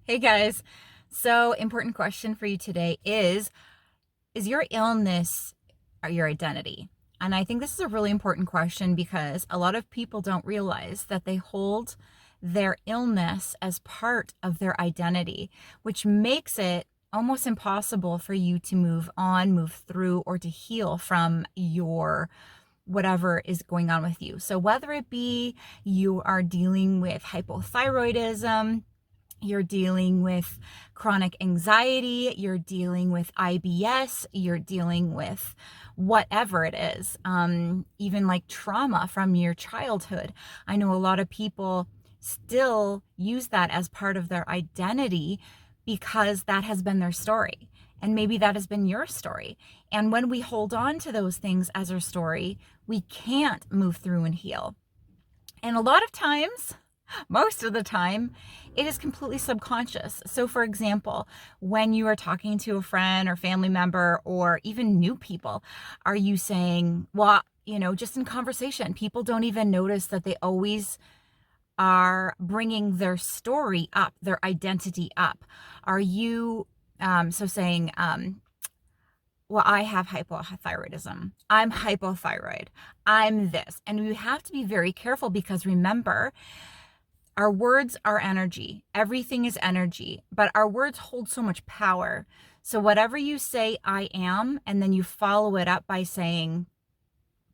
Hey guys. So, important question for you today is your illness your identity? And I think this is a really important question because a lot of people don't realize that they hold their illness as part of their identity, which makes it almost impossible for you to move on, move through, or to heal from your whatever is going on with you. So, whether it be you are dealing with hypothyroidism, you're dealing with chronic anxiety, you're dealing with IBS, you're dealing with whatever it is, even like trauma from your childhood. I know a lot of people still use that as part of their identity because that has been their story. And maybe that has been your story. And when we hold on to those things as our story, we can't move through and heal. And a lot of times, most of the time, it is completely subconscious. So, for example, when you are talking to a friend or family member or even new people, are you saying, well, just in conversation, people don't even notice that they always are bringing their story up, their identity up? Are you saying, well, I have hypothyroidism. I'm hypothyroid. I'm this. And we have to be very careful because remember, our words are energy. Everything is energy, but our words hold so much power. So whatever you say, I am, and then you follow it up by saying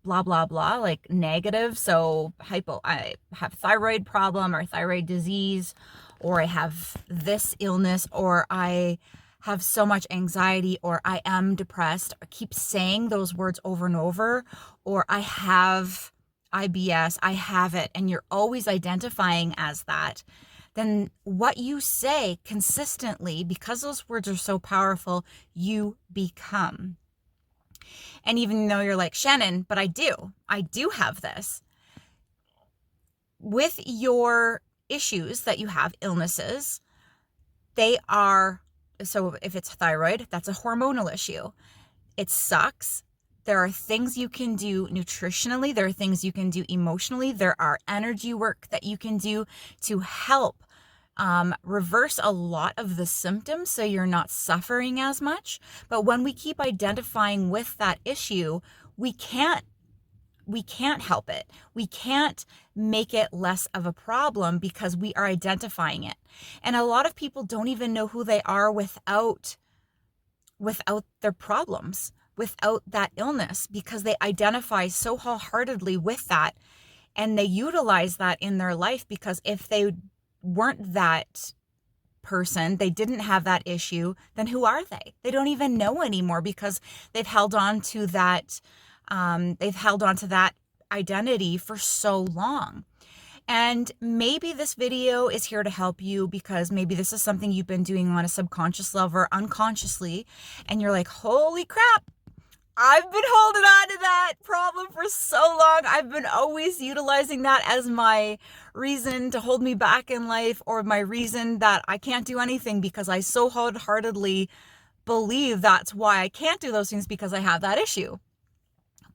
blah, blah, blah, like negative. So I have thyroid problem or thyroid disease, or I have this illness, or I have so much anxiety, or I am depressed. I keep saying those words over and over, or I have IBS, I have it, and you're always identifying as that, then what you say consistently, because those words are so powerful, you become. And even though you're like, Shannon, but I do have this. With your issues that you have, illnesses, they are, so if it's thyroid, that's a hormonal issue. It sucks. There are things you can do nutritionally. There are things you can do emotionally. There are energy work that you can do to help reverse a lot of the symptoms so you're not suffering as much. But when we keep identifying with that issue, we can't help it. We can't make it less of a problem because we are identifying it. And a lot of people don't even know who they are without their problems, without that illness, because they identify so wholeheartedly with that and they utilize that in their life. Because if they weren't that person, they didn't have that issue, then who are they? They don't even know anymore because they've held on to that identity for so long. And maybe this video is here to help you because maybe this is something you've been doing on a subconscious level or unconsciously, and you're like, holy crap, I've been holding on to that problem for so long. I've been always utilizing that as my reason to hold me back in life, or my reason that I can't do anything because I so wholeheartedly believe that's why I can't do those things, because I have that issue.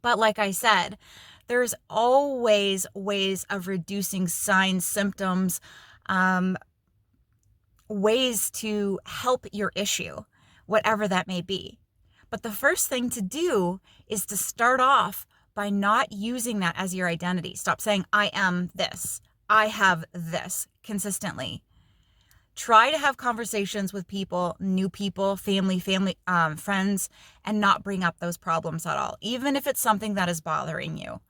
But like I said, there's always ways of reducing signs, symptoms, ways to help your issue, whatever that may be. But the first thing to do is to start off by not using that as your identity. Stop saying, I am this, I have this consistently. Try to have conversations with people, new people, family, friends, and not bring up those problems at all, even if it's something that is bothering you.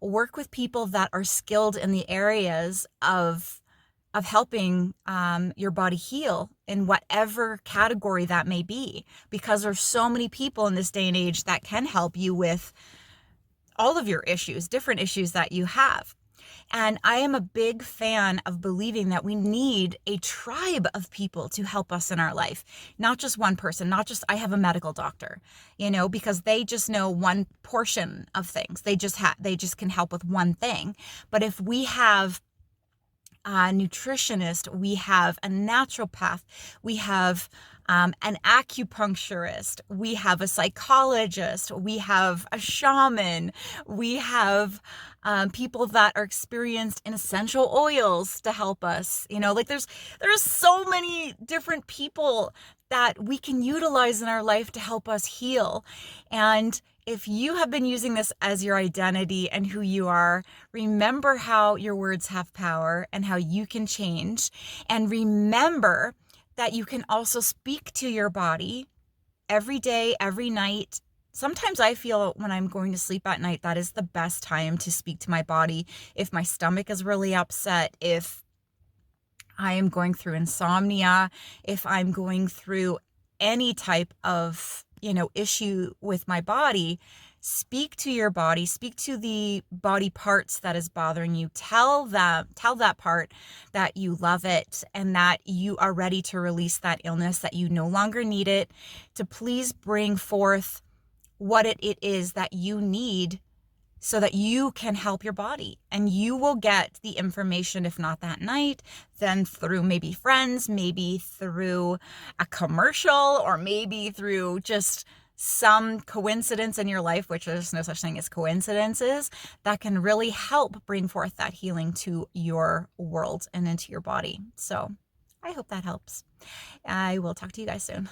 Work with people that are skilled in the areas of helping your body heal in whatever category that may be, because there's so many people in this day and age that can help you with all of your issues, different issues that you have. And I am a big fan of believing that we need a tribe of people to help us in our life. Not just one person, not just I have a medical doctor, because they just know one portion of things. They just can help with one thing. But if we have a nutritionist, we have a naturopath, we have an acupuncturist, we have a psychologist, we have a shaman, we have people that are experienced in essential oils to help us. Like there's so many different people that we can utilize in our life to help us heal. And if you have been using this as your identity and who you are, remember how your words have power and how you can change. And remember that you can also speak to your body every day, every night. Sometimes I feel when I'm going to sleep at night, that is the best time to speak to my body. If my stomach is really upset, if I am going through insomnia, if I'm going through any type of, issue with my body, speak to your body, speak to the body parts that is bothering you. Tell that part that you love it and that you are ready to release that illness, that you no longer need it, to please bring forth what it is that you need so that you can help your body. And you will get the information, if not that night, then through maybe friends, maybe through a commercial, or maybe through just some coincidence in your life, which there's no such thing as coincidences, that can really help bring forth that healing to your world and into your body. So I hope that helps. I will talk to you guys soon.